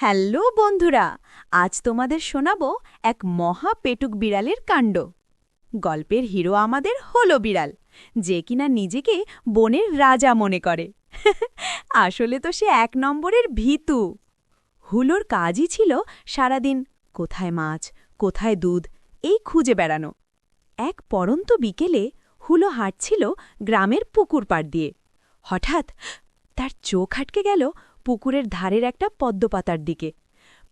Hello বন্ধুরা, আজ তোমাদের শোনাবো এক মহা পেটুক বিড়ালের কাণ্ড। গল্পের হিরো আমাদের হলো বিড়াল, যে কিনা নিজেকে বনের রাজা মনে করে। আসলে তো সে এক নম্বরের ভীতু। হুলোর কাজই ছিল সারাদিন কোথায় মাছ, কোথায় দুধ এই খুঁজে বেড়ানো। এক পড়ন্ত বিকেলে হুলো হাঁটছিল গ্রামের পুকুর পাড় দিয়ে। হঠাৎ তার চোখ আটকে গেল পুকুরের ধারের একটা পদ্মপাতার দিকে।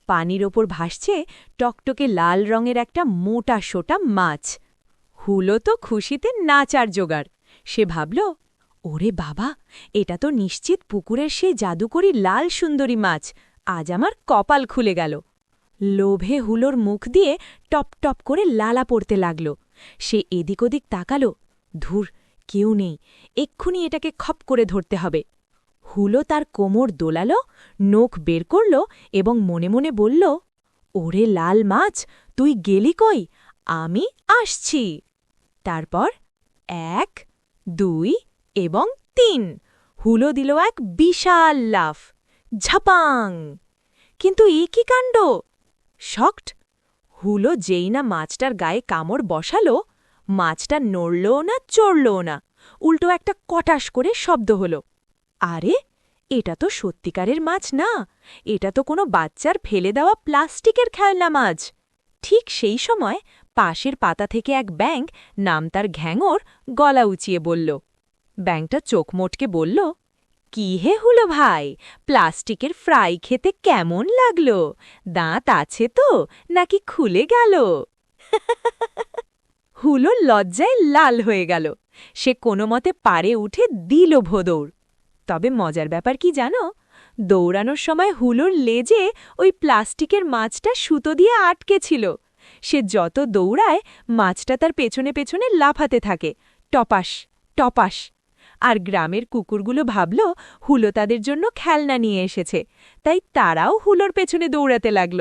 পানির ওপর ভাসছে টকটকে লাল রঙের একটা মোটা সোটা মাছ। হুলো তো খুশিতে নাচার জোগাড়। সে ভাবল, ওরে বাবা, এটা তো নিশ্চিত পুকুরের সেই জাদুকরী লাল সুন্দরী মাছ। আজ আমার কপাল খুলে গেল। লোভে হুলোর মুখ দিয়ে টপ টপ করে লালা পড়তে লাগল। সে এদিক ওদিক তাকাল। ধুর, কেউ নেই, এক্ষুনি এটাকে খপ করে ধরতে হবে। হুলো তার কোমর দোলাল, নখ বের করল এবং মনে মনে বলল, ওরে লাল মাছ, তুই গেলি কই? আমি আসছি। তারপর ১, ২ এবং ৩ হুলো দিল এক বিশাল লাফ। ঝাপাং! কিন্তু এ কি কাণ্ড! শকড! হুলো যেই না মাছটার গায়ে কামড় বসালো, মাছটা নড়লও না, চড়লও না, উল্টো একটা কটাস করে শব্দ হল। আরে, এটা তো সত্যিকারের মাছ না, এটা তো কোনো বাচ্চার ফেলে দেওয়া প্লাস্টিকের খেলনা মাছ। ঠিক সেই সময় পাশের পাতা থেকে এক ব্যাঙ, নাম তার ঘ্যাঙর, গলা উঁচিয়ে বলল। ব্যাঙটা চোখ মোটকে বলল, কি হে হুলো ভাই, প্লাস্টিকের ফ্রাই খেতে কেমন লাগলো? দাঁত আছে তো, নাকি খুলে গেল? হুলো লজ্জায় লাল হয়ে গেল। সে কোনোমতে পারে উঠে দিল ভোদৌড়। তবে মজার ব্যাপার কি জানো? দৌড়ানোর সময় হুলোর লেজে ওই প্লাস্টিকের মাছটা সুতো দিয়ে আটকে ছিল। সে যত দৌড়ায়, মাছটা তার পেছনে পেছনে লাফাতে থাকে, টপাস টপাস। আর গ্রামের কুকুরগুলো ভাবল হুলো তাদের জন্য খেলনা নিয়ে এসেছে, তাই তারাও হুলোর পেছনে দৌড়াতে লাগল।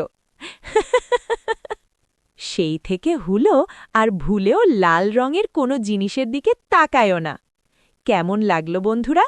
সেই থেকে হুলো আর ভুলেও লাল রঙের কোনো জিনিসের দিকে তাকায়ও না। কেমন লাগলো বন্ধুরা?